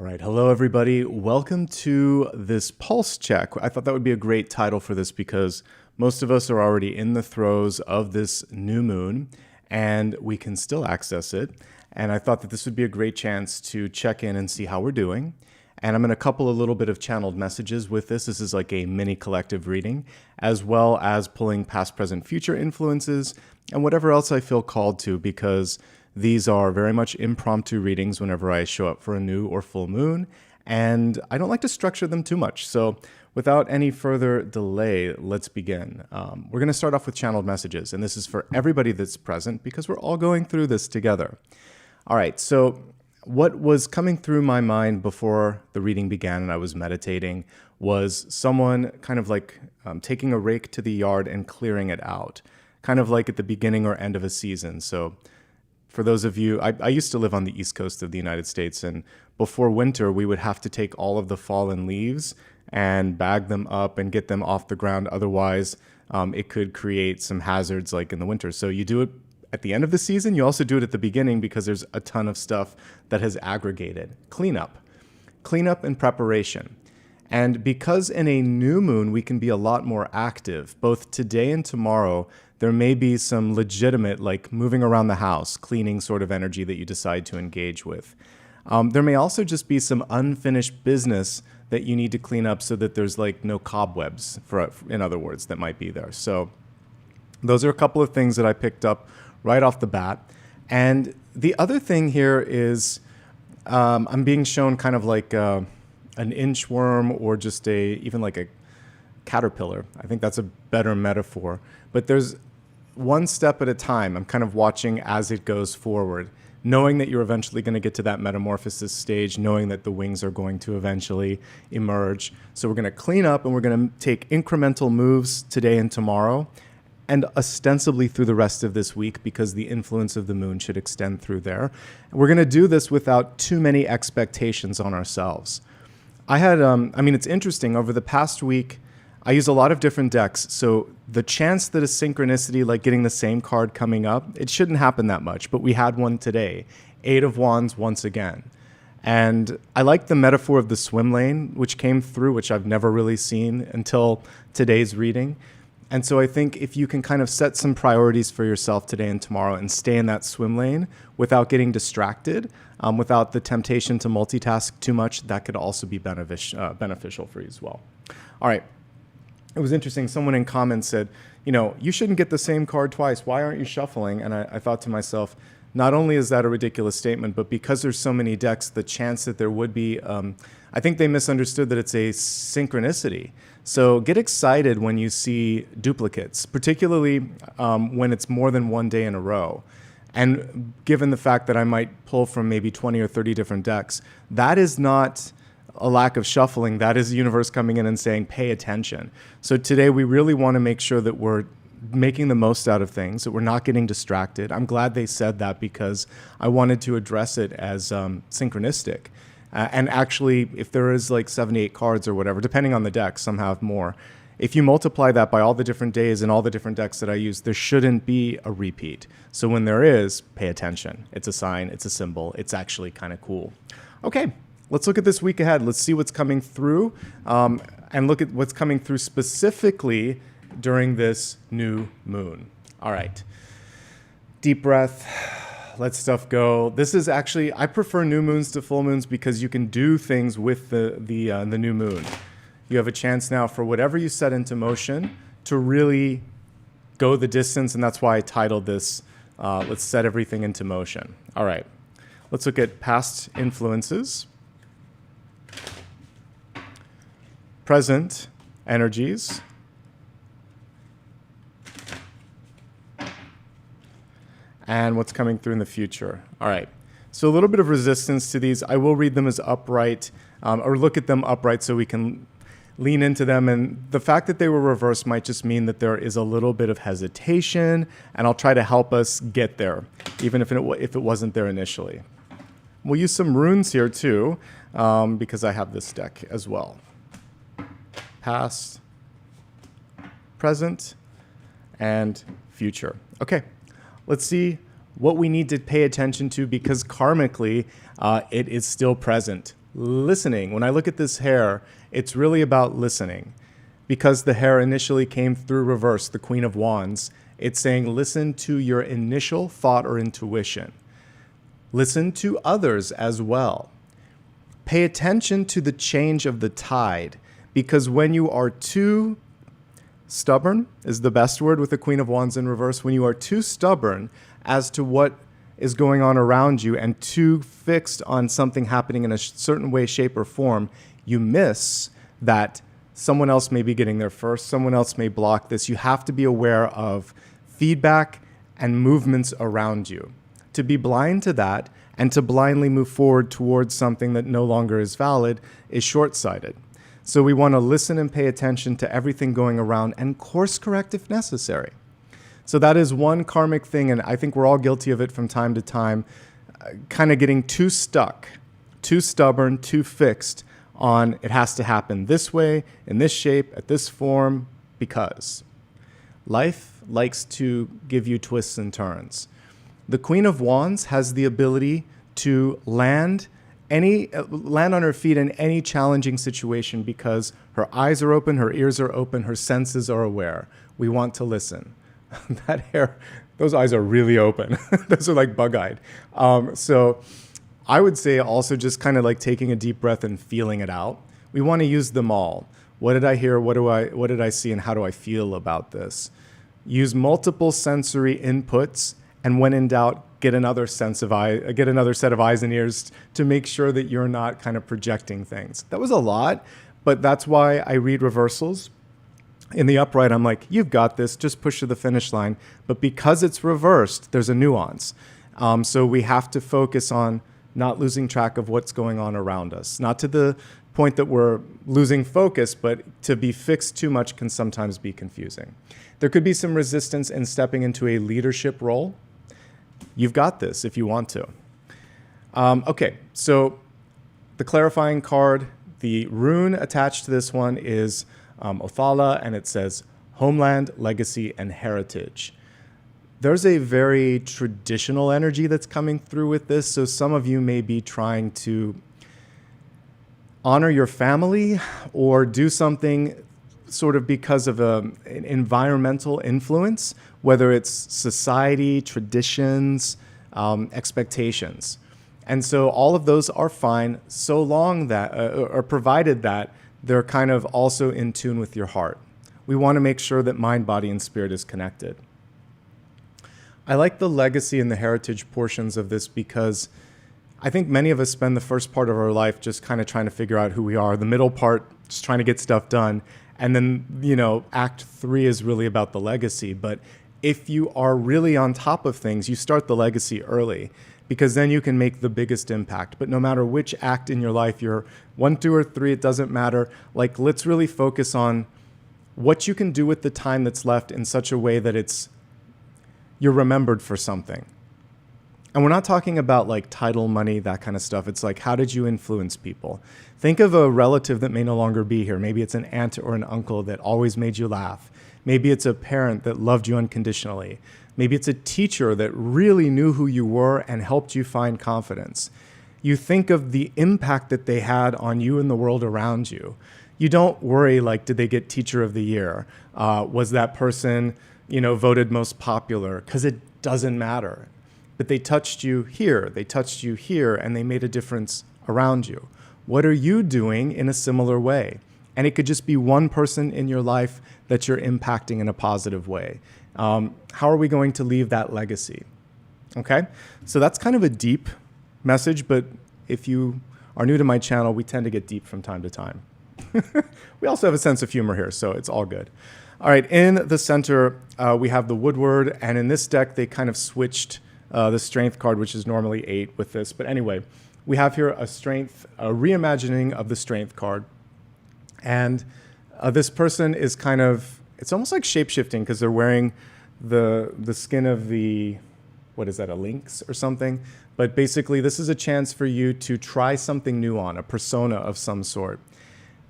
All right. Hello, everybody. Welcome to this pulse check. I thought that would be a great title for this because most of us are already in the throes of this new moon and we can still access it. And I thought that this would be a great chance to check in and see how we're doing. And I'm going to couple a little bit of channeled messages with this. This is like a mini collective reading, as well as pulling past, present, future influences and whatever else I feel called to, because these are very much impromptu readings whenever I show up for a new or full moon, and I don't like to structure them too much. So without any further delay, let's begin. We're going to start off with channeled messages, and this is for everybody that's present because we're all going through this together. All right, so what was coming through my mind before the reading began and I was meditating was someone kind of like taking a rake to the yard and clearing it out, kind of like at the beginning or end of a season. So for those of you, I used to live on the East Coast of the United States, and before winter, we would have to take all of the fallen leaves and bag them up and get them off the ground. Otherwise, it could create some hazards like in the winter. So you do it at the end of the season. You also do it at the beginning because there's a ton of stuff that has aggregated. Cleanup and preparation. And because in a new moon, we can be a lot more active, both today and tomorrow. There may be some legitimate, like moving around the house, cleaning sort of energy that you decide to engage with. There may also just be some unfinished business that you need to clean up so that there's like no cobwebs, in other words, that might be there. So those are a couple of things that I picked up right off the bat. And the other thing here is I'm being shown kind of like an inchworm or just even like a caterpillar. I think that's a better metaphor. But there's one step at a time. I'm kind of watching as it goes forward, knowing that you're eventually going to get to that metamorphosis stage, knowing that the wings are going to eventually emerge. So we're going to clean up and we're going to take incremental moves today and tomorrow, and ostensibly through the rest of this week because the influence of the moon should extend through there. And we're going to do this without too many expectations on ourselves. It's interesting. Over the past week, I use a lot of different decks, so the chance that a synchronicity like getting the same card coming up, it shouldn't happen that much, but we had one today. 8 of Wands once again. And I like the metaphor of the swim lane, which came through, which I've never really seen until today's reading. And so I think if you can kind of set some priorities for yourself today and tomorrow and stay in that swim lane without getting distracted, without the temptation to multitask too much, that could also be beneficial for you as well. All right. It was interesting. Someone in comments said, you shouldn't get the same card twice. Why aren't you shuffling? And I thought to myself, not only is that a ridiculous statement, but because there's so many decks, the chance that there would be, I think they misunderstood that it's a synchronicity. So get excited when you see duplicates, particularly when it's more than one day in a row. And given the fact that I might pull from maybe 20 or 30 different decks, that is not a lack of shuffling. That is the universe coming in and saying, pay attention. So today we really want to make sure that we're making the most out of things, that we're not getting distracted. I'm glad they said that because I wanted to address it as synchronistic. And actually, if there is like 78 cards or whatever, depending on the deck, some have more. If you multiply that by all the different days and all the different decks that I use, there shouldn't be a repeat. So when there is, pay attention. It's a sign, it's a symbol. It's actually kind of cool. Okay. Let's look at this week ahead. Let's see what's coming through and look at what's coming through specifically during this new moon. All right. Deep breath. Let stuff go. This is actually, I prefer new moons to full moons because you can do things with the new moon. You have a chance now for whatever you set into motion to really go the distance, and that's why I titled this, Let's Set Everything into Motion. All right. Let's look at past influences. Present energies, and what's coming through in the future. All right, so a little bit of resistance to these. I will read them as upright, or look at them upright so we can lean into them. And the fact that they were reversed might just mean that there is a little bit of hesitation, and I'll try to help us get there, even if it wasn't there initially. We'll use some runes here too, because I have this deck as well. Past, present, and future. Okay, let's see what we need to pay attention to because karmically, it is still present. listening. When I look at this hair, it's really about listening. Because the hair initially came through reverse, the Queen of Wands, it's saying listen to your initial thought or intuition. Listen to others as well. Pay attention to the change of the tide, because when you are too stubborn, is the best word with the Queen of Wands in reverse, when you are too stubborn as to what is going on around you and too fixed on something happening in a certain way, shape, or form, you miss that someone else may be getting there first, someone else may block this. You have to be aware of feedback and movements around you. To be blind to that and to blindly move forward towards something that no longer is valid is short-sighted. So we want to listen and pay attention to everything going around and course correct if necessary. So that is one karmic thing, and I think we're all guilty of it from time to time, kind of getting too stuck, too stubborn, too fixed on it has to happen this way, in this shape, at this form, because life likes to give you twists and turns. The Queen of Wands has the ability to land on her feet in any challenging situation because her eyes are open, her ears are open, her senses are aware. We want to listen. That hair, those eyes are really open. Those are like bug-eyed. So I would say also just kind of like taking a deep breath and feeling it out. We want to use them all. What did I hear? What did I see? And how do I feel about this? Use multiple sensory inputs, and when in doubt, get another set of eyes and ears to make sure that you're not kind of projecting things. That was a lot, but that's why I read reversals. In the upright, I'm like, you've got this, just push to the finish line. But because it's reversed, there's a nuance. So we have to focus on not losing track of what's going on around us. Not to the point that we're losing focus, but to be fixed too much can sometimes be confusing. There could be some resistance in stepping into a leadership role. You've got this if you want to. Okay, so the clarifying card, the rune attached to this one is Othala, and it says homeland, legacy, and heritage. There's a very traditional energy that's coming through with this, so some of you may be trying to honor your family or do something sort of because of an environmental influence, whether it's society, traditions, expectations. And so all of those are fine so long that, or provided that they're kind of also in tune with your heart. We want to make sure that mind, body, and spirit is connected. I like the legacy and the heritage portions of this because I think many of us spend the first part of our life just kind of trying to figure out who we are. The middle part, just trying to get stuff done. And then, Act 3 is really about the legacy. But if you are really on top of things, you start the legacy early because then you can make the biggest impact. But no matter which act in your life, you're 1, 2, or 3, it doesn't matter. Like, let's really focus on what you can do with the time that's left in such a way that you're remembered for something. And we're not talking about like title, money, that kind of stuff. It's like, how did you influence people? Think of a relative that may no longer be here. Maybe it's an aunt or an uncle that always made you laugh. Maybe it's a parent that loved you unconditionally. Maybe it's a teacher that really knew who you were and helped you find confidence. You think of the impact that they had on you and the world around you. You don't worry like, did they get Teacher of the Year? Was that person, voted most popular? Because it doesn't matter. But they touched you here, and they made a difference around you. What are you doing in a similar way? And it could just be one person in your life that you're impacting in a positive way. How are we going to leave that legacy? Okay, so that's kind of a deep message, but if you are new to my channel, we tend to get deep from time to time. We also have a sense of humor here, so it's all good. All right, in the center, we have the Woodward, and in this deck, they kind of switched the Strength card, which is normally 8 with this. But anyway, we have here a reimagining of the Strength card. And this person is kind of, it's almost like shape-shifting because they're wearing the skin of what is that, a lynx or something? But basically, this is a chance for you to try something new on, a persona of some sort,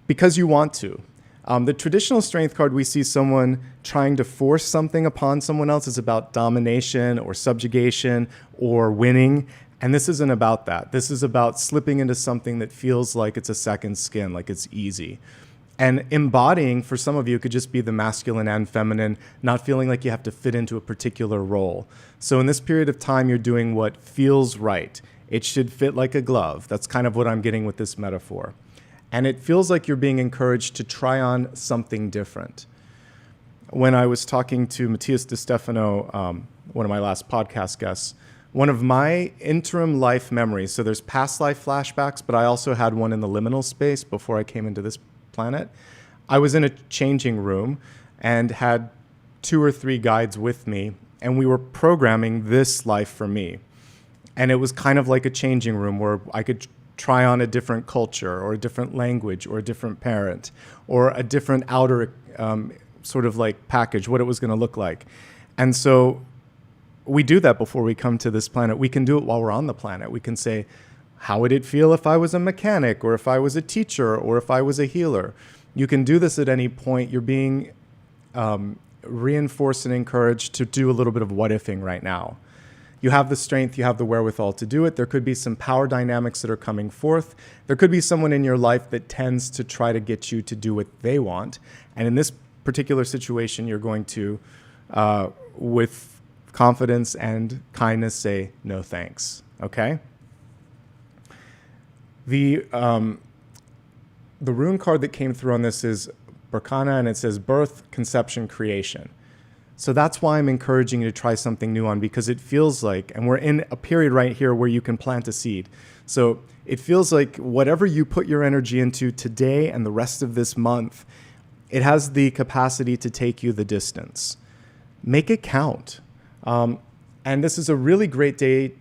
because you want to. The traditional Strength card, we see someone trying to force something upon someone else. It's about domination or subjugation or winning. And this isn't about that. This is about slipping into something that feels like it's a second skin, like it's easy. And embodying, for some of you, could just be the masculine and feminine, not feeling like you have to fit into a particular role. So in this period of time, you're doing what feels right. It should fit like a glove. That's kind of what I'm getting with this metaphor. And it feels like you're being encouraged to try on something different. When I was talking to Matthias De Stefano, one of my last podcast guests, one of my interim life memories, so there's past life flashbacks, but I also had one in the liminal space before I came into this planet. I was in a changing room and had 2 or 3 guides with me, and we were programming this life for me. And it was kind of like a changing room where I could try on a different culture or a different language or a different parent or a different outer sort of like package, what it was going to look like. And so we do that before we come to this planet. We can do it while we're on the planet. We can say, how would it feel if I was a mechanic or if I was a teacher or if I was a healer? You can do this at any point. You're being reinforced and encouraged to do a little bit of what-ifing right now. You have the strength, you have the wherewithal to do it. There could be some power dynamics that are coming forth. There could be someone in your life that tends to try to get you to do what they want. And in this particular situation, you're going to, with confidence and kindness, say, no thanks, okay? The rune card that came through on this is Birkana, and it says birth, conception, creation. So that's why I'm encouraging you to try something new on, because it feels like, and we're in a period right here where you can plant a seed. So it feels like whatever you put your energy into today and the rest of this month, it has the capacity to take you the distance. Make it count. And this is a really great day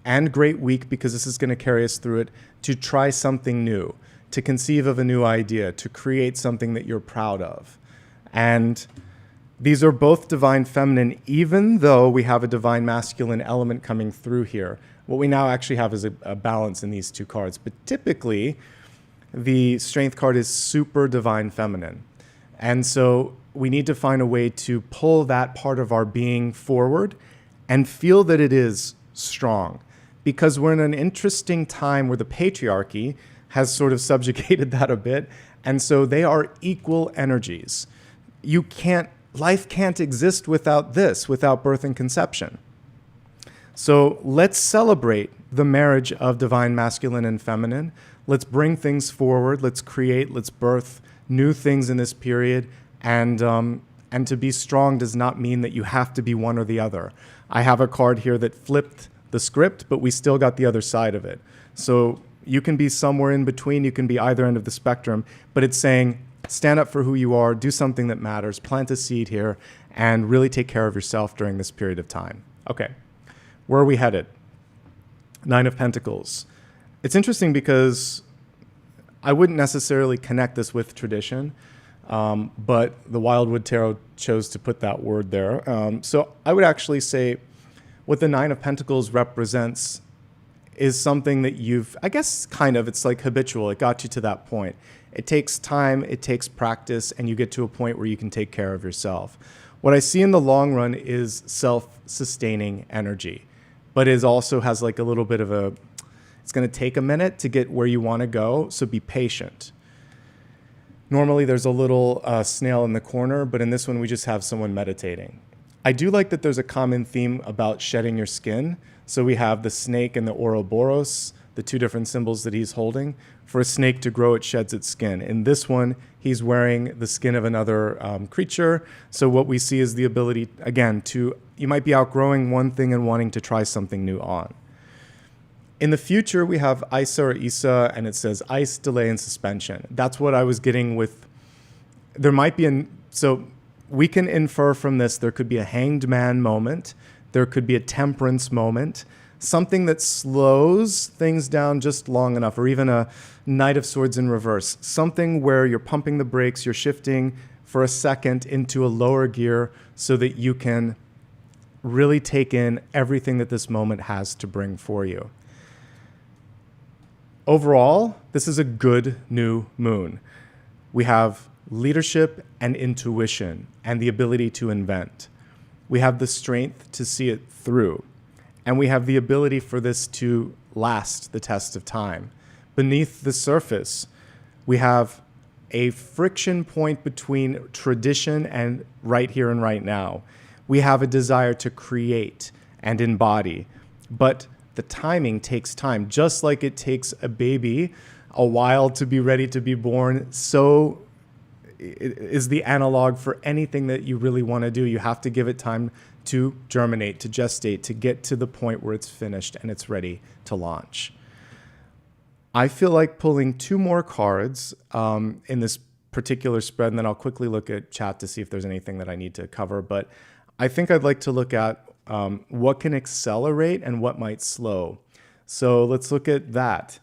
and great week, because this is going to carry us through it, to try something new, to conceive of a new idea, to create something that you're proud of. And these are both divine feminine, even though we have a divine masculine element coming through here. What we now actually have is a balance in these 2 cards. But typically, the strength card is super divine feminine. And so we need to find a way to pull that part of our being forward and feel that it is strong. Because we're in an interesting time where the patriarchy has sort of subjugated that a bit. And so they are equal energies. Life can't exist without this, without birth and conception. So let's celebrate the marriage of divine masculine and feminine. Let's bring things forward. Let's create, let's birth new things in this period. And to be strong does not mean that you have to be one or the other. I have a card here that flipped the script, but we still got the other side of it. So you can be somewhere in between. You can be either end of the spectrum, but it's saying, stand up for who you are, do something that matters, plant a seed here, and really take care of yourself during this period of time. Okay, where are we headed? 9 of Pentacles. It's interesting because I wouldn't necessarily connect this with tradition, but the Wildwood Tarot chose to put that word there. So I would actually say what the 9 of Pentacles represents is something that you've, I guess, it's like habitual. It got you to that point. It takes time, it takes practice, and you get to a point where you can take care of yourself. What I see in the long run is self-sustaining energy, but it also has like a little bit of it's going to take a minute to get where you want to go, so be patient. Normally there's a little snail in the corner, but in this one we just have someone meditating. I do like that there's a common theme about shedding your skin. So we have the snake and the Ouroboros, the 2 different symbols that he's holding. For a snake to grow, it sheds its skin. In this one, he's wearing the skin of another creature. So what we see is the ability, again, you might be outgrowing one thing and wanting to try something new on. In the future, we have Isa or Isa, and it says ice, delay, and suspension. That's what I was getting with, there might be, so we can infer from this, there could be a hanged man moment. There could be a temperance moment, something that slows things down just long enough, or even a Knight of Swords in reverse, something where you're pumping the brakes, you're shifting for a second into a lower gear so that you can really take in everything that this moment has to bring for you. Overall, this is a good new moon. We have leadership and intuition and the ability to invent. We have the strength to see it through. And we have the ability for this to last the test of time. Beneath the surface, we have a friction point between tradition and right here and right now. We have a desire to create and embody, but the timing takes time. Just like it takes a baby a while to be ready to be born, so is the analog for anything that you really want to do. You have to give it time to germinate, to gestate, to get to the point where it's finished and it's ready to launch. I feel like pulling 2 more cards in this particular spread, and then I'll quickly look at chat to see if there's anything that I need to cover. But I think I'd like to look at what can accelerate and what might slow. So let's look at that.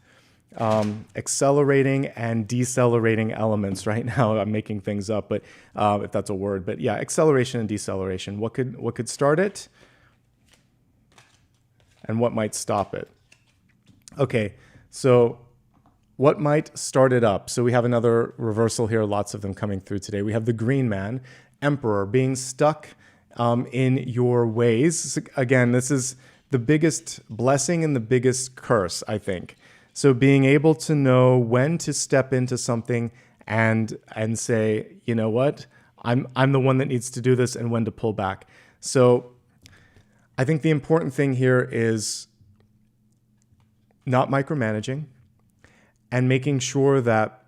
Accelerating and decelerating elements. Right now I'm making things up, but if that's a word. But yeah, acceleration and deceleration. What could start it? And what might stop it? Okay, so what might start it up? So we have another reversal here, lots of them coming through today. We have the Green Man, Emperor, being stuck in your ways. Again, this is the biggest blessing and the biggest curse, I think. So being able to know when to step into something and say, you know what, I'm the one that needs to do this, and when to pull back. So I think the important thing here is not micromanaging and making sure that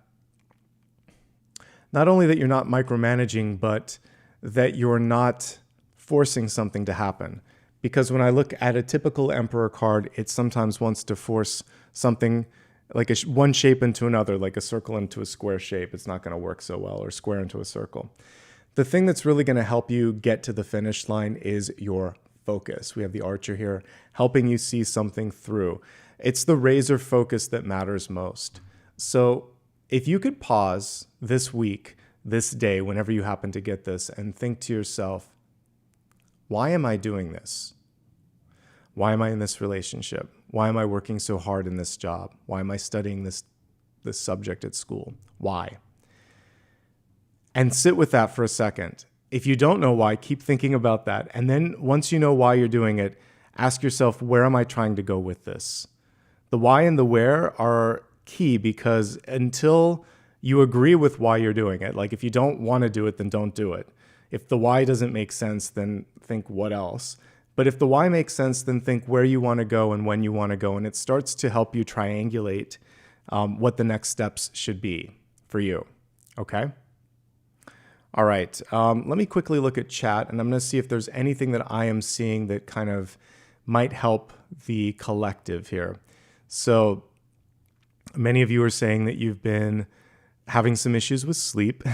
not only that you're not micromanaging, but that you're not forcing something to happen. Because when I look at a typical Emperor card, it sometimes wants to force something like one shape into another, like a circle into a square shape. It's not going to work so well, or square into a circle. The thing that's really going to help you get to the finish line is your focus. We have the Archer here helping you see something through. It's the razor focus that matters most. So if you could pause this week, this day, whenever you happen to get this, and think to yourself, why am I doing this? Why am I in this relationship? Why am I working so hard in this job? Why am I studying this subject at school? Why? And sit with that for a second. If you don't know why, keep thinking about that. And then once you know why you're doing it, ask yourself, where am I trying to go with this? The why and the where are key, because until you agree with why you're doing it, like if you don't want to do it, then don't do it. If the why doesn't make sense, then think what else? But if the why makes sense, then think where you want to go and when you want to go. And it starts to help you triangulate what the next steps should be for you. Okay? All right. Let me quickly look at chat, and I'm going to see if there's anything that I am seeing that kind of might help the collective here. So many of you are saying that you've been having some issues with sleep,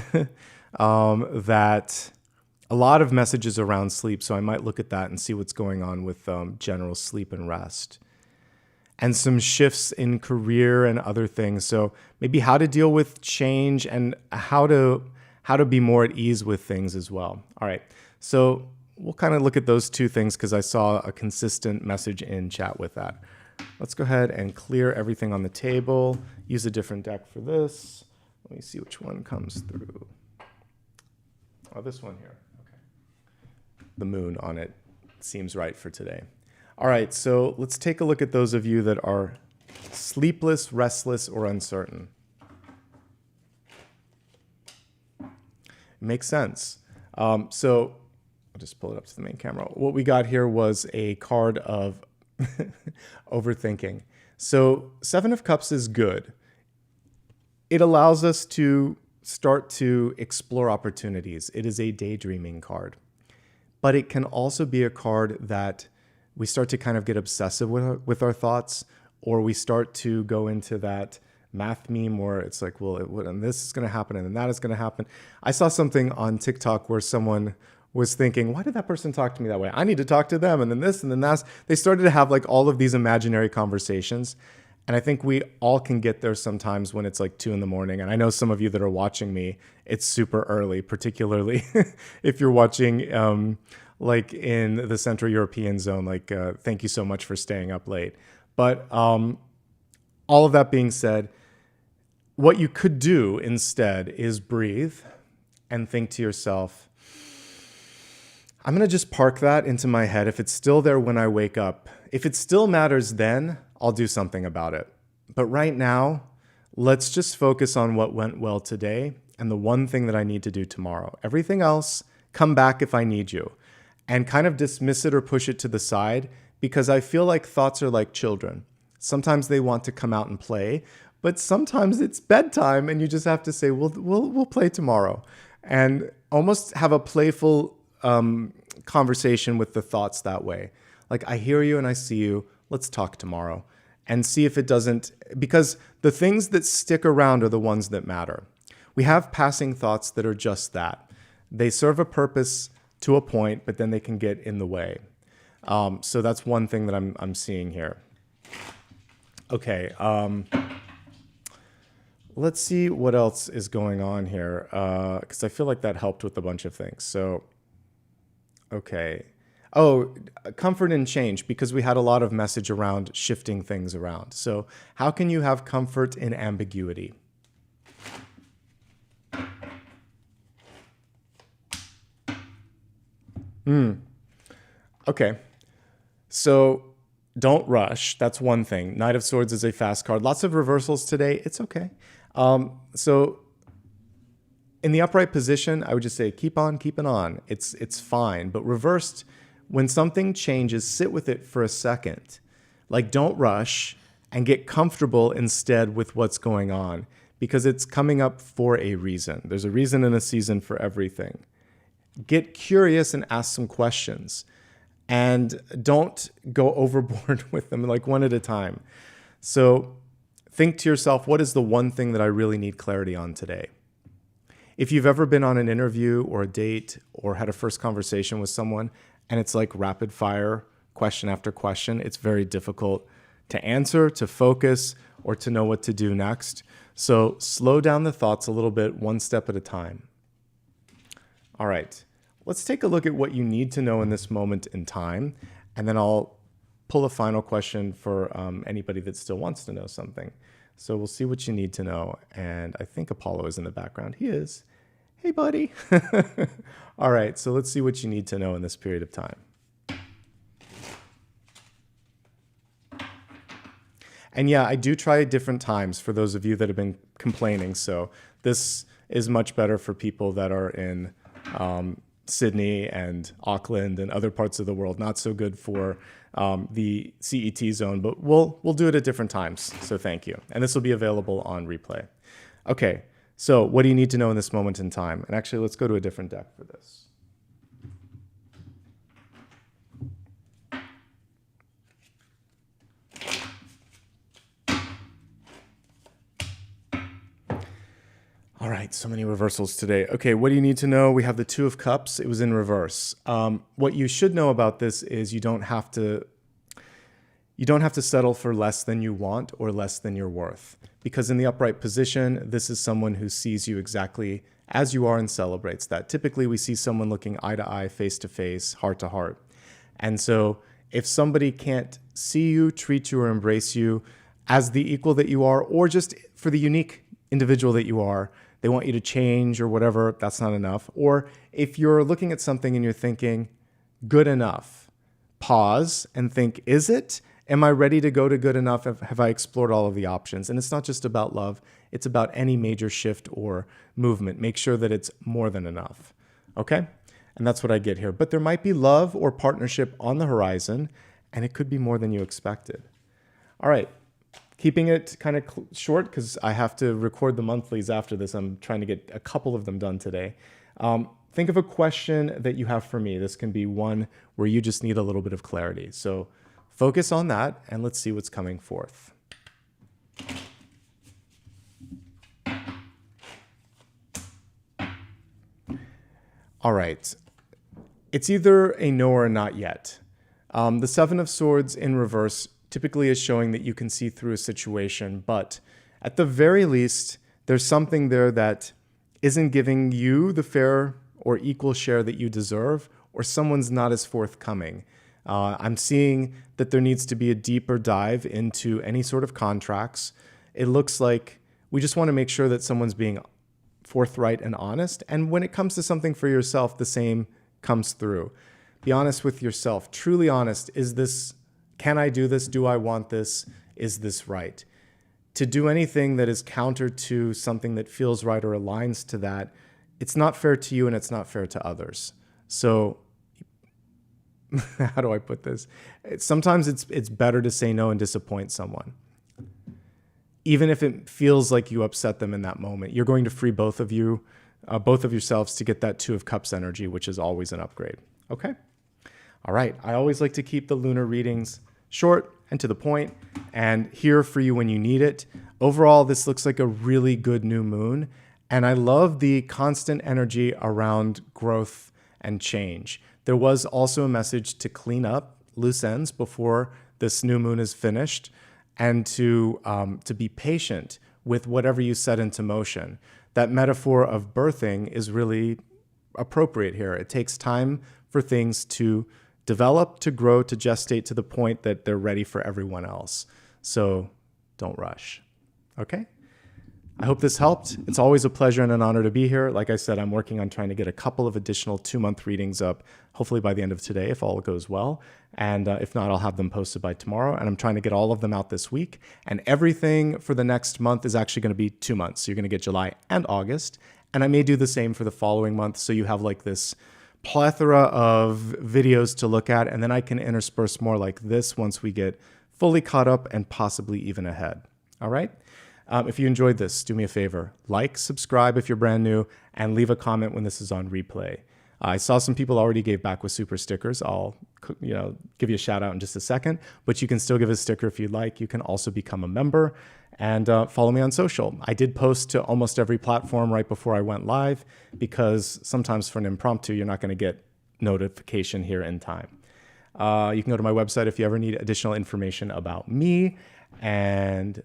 that a lot of messages around sleep. So I might look at that and see what's going on with general sleep and rest, and some shifts in career and other things. So maybe how to deal with change and how to be more at ease with things as well. All right. So we'll kind of look at those two things because I saw a consistent message in chat with that. Let's go ahead and clear everything on the table. Use a different deck for this. Let me see which one comes through. Oh, this one here. The moon on it seems right for today. All right, so let's take a look at those of you that are sleepless, restless, or uncertain. It makes sense. So I'll just pull it up to the main camera. What we got here was a card of overthinking. So 7 of Cups is good. It allows us to start to explore opportunities. It is a daydreaming card. But it can also be a card that we start to kind of get obsessive with our thoughts, or we start to go into that math meme where it's like, well, and this is going to happen, and then that is going to happen. I saw something on TikTok where someone was thinking, why did that person talk to me that way? I need to talk to them, and then this, and then that. They started to have like all of these imaginary conversations. And I think we all can get there sometimes when it's like 2 a.m. And I know some of you that are watching me, it's super early, particularly if you're watching like in the Central European zone. Like, thank you so much for staying up late. But all of that being said, what you could do instead is breathe and think to yourself, I'm going to just park that into my head. If it's still there when I wake up, If it still matters then, I'll do something about it. But right now, let's just focus on what went well today and the one thing that I need to do tomorrow. Everything else, come back if I need you. And kind of dismiss it or push it to the side, because I feel like thoughts are like children. Sometimes they want to come out and play, but sometimes it's bedtime and you just have to say, we'll play tomorrow. And almost have a playful conversation with the thoughts that way. Like, I hear you and I see you. Let's talk tomorrow. And see if it doesn't, because the things that stick around are the ones that matter. We have passing thoughts that are just that. They serve a purpose to a point, but then they can get in the way. So that's one thing that I'm seeing here. Okay, let's see what else is going on here, because I feel like that helped with a bunch of things. So, okay. Oh, comfort and change, because we had a lot of message around shifting things around. So how can you have comfort in ambiguity? Okay. So don't rush. That's one thing. Knight of Swords is a fast card. Lots of reversals today. It's okay. So in the upright position, I would just say, keep on keeping on. It's fine. But reversed, when something changes, sit with it for a second. Like, don't rush and get comfortable instead with what's going on, because it's coming up for a reason. There's a reason and a season for everything. Get curious and ask some questions, and don't go overboard with them, like one at a time. So think to yourself, what is the one thing that I really need clarity on today? If you've ever been on an interview or a date or had a first conversation with someone and it's like rapid fire, question after question, it's very difficult to answer, to focus, or to know what to do next. So slow down the thoughts a little bit, one step at a time. All right, let's take a look at what you need to know in this moment in time, and then I'll pull a final question for anybody that still wants to know something. So we'll see what you need to know, and I think Apollo is in the background. He is. Hey, buddy. All right, so let's see what you need to know in this period of time. And yeah, I do try different times for those of you that have been complaining. So this is much better for people that are in Sydney and Auckland and other parts of the world. Not so good for the CET zone, but we'll do it at different times. So thank you. And this will be available on replay. Okay, so what do you need to know in this moment in time? And actually, let's go to a different deck for this. All right, so many reversals today. Okay, what do you need to know? We have the Two of Cups. It was in reverse. What you should know about this is you don't have to settle for less than you want or less than you're worth. Because in the upright position, this is someone who sees you exactly as you are and celebrates that. Typically, we see someone looking eye to eye, face to face, heart to heart. And so if somebody can't see you, treat you, or embrace you as the equal that you are, or just for the unique individual that you are, they want you to change or whatever, that's not enough. Or if you're looking at something and you're thinking, good enough, pause and think, is it? Am I ready to go to good enough? Have I explored all of the options? And it's not just about love. It's about any major shift or movement. Make sure that it's more than enough. Okay? And that's what I get here. But there might be love or partnership on the horizon, and it could be more than you expected. All right. Keeping it kind of short because I have to record the monthlies after this. I'm trying to get a couple of them done today. Think of a question that you have for me. This can be one where you just need a little bit of clarity. So focus on that, and let's see what's coming forth. All right. It's either a no or a not yet. The Seven of Swords in reverse typically is showing that you can see through a situation, but at the very least, there's something there that isn't giving you the fair or equal share that you deserve, or someone's not as forthcoming. I'm seeing that there needs to be a deeper dive into any sort of contracts. It looks like we just want to make sure that someone's being forthright and honest. And when it comes to something for yourself, the same comes through. Be honest with yourself, truly honest. Can I do this? Do I want this? Is this right? To do anything that is counter to something that feels right or aligns to that, it's not fair to you and it's not fair to others. So how do I put this? Sometimes it's better to say no and disappoint someone. Even if it feels like you upset them in that moment, you're going to free both of you, both of yourselves, to get that Two of Cups energy, which is always an upgrade. Okay? All right. I always like to keep the lunar readings short and to the point and here for you when you need it. Overall, this looks like a really good new moon. And I love the constant energy around growth and change. There was also a message to clean up loose ends before this new moon is finished, and to be patient with whatever you set into motion. That metaphor of birthing is really appropriate here. It takes time for things to develop, to grow, to gestate to the point that they're ready for everyone else. So don't rush. Okay? I hope this helped. It's always a pleasure and an honor to be here. Like I said, I'm working on trying to get a couple of additional 2-month readings up, hopefully by the end of today, if all goes well. And if not, I'll have them posted by tomorrow. And I'm trying to get all of them out this week. And everything for the next month is actually going to be 2 months. So you're going to get July and August. And I may do the same for the following month. So you have like this plethora of videos to look at. And then I can intersperse more like this once we get fully caught up and possibly even ahead. All right? If you enjoyed this, do me a favor, like, subscribe if you're brand new, and leave a comment when this is on replay. I saw some people already gave back with super stickers. I'll give you a shout out in just a second, but you can still give a sticker if you'd like. You can also become a member and follow me on social. I did post to almost every platform right before I went live, because sometimes for an impromptu, you're not going to get notification here in time. You can go to my website if you ever need additional information about me. And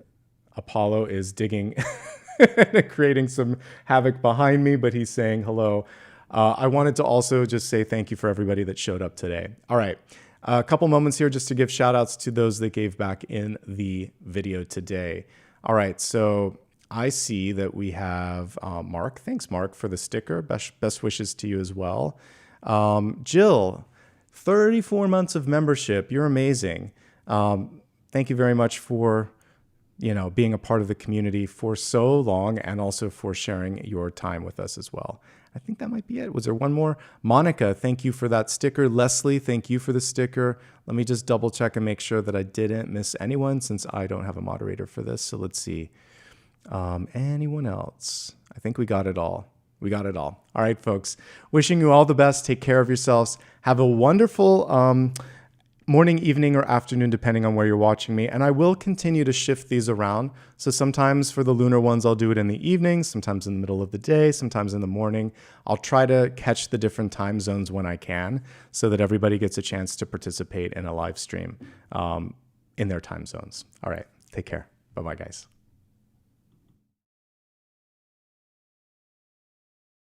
Apollo is digging and creating some havoc behind me, but he's saying hello. I wanted to also just say thank you for everybody that showed up today. All right. A couple moments here just to give shout outs to those that gave back in the video today. All right. So I see that we have Mark. Thanks, Mark, for the sticker. Best wishes to you as well. Jill, 34 months of membership. You're amazing. Thank you very much for being a part of the community for so long, and also for sharing your time with us as well. I think that might be it. Was there one more? Monica, thank you for that sticker. Leslie, thank you for the sticker. Let me just double check and make sure that I didn't miss anyone, since I don't have a moderator for this. So let's see. Anyone else? I think we got it all. We got it all. All right, folks. Wishing you all the best. Take care of yourselves. Have a wonderful morning, evening, or afternoon, depending on where you're watching me. And I will continue to shift these around. So sometimes for the lunar ones, I'll do it in the evening, sometimes in the middle of the day, sometimes in the morning. I'll try to catch the different time zones when I can, so that everybody gets a chance to participate in a live stream in their time zones. All right. Take care. Bye-bye, guys.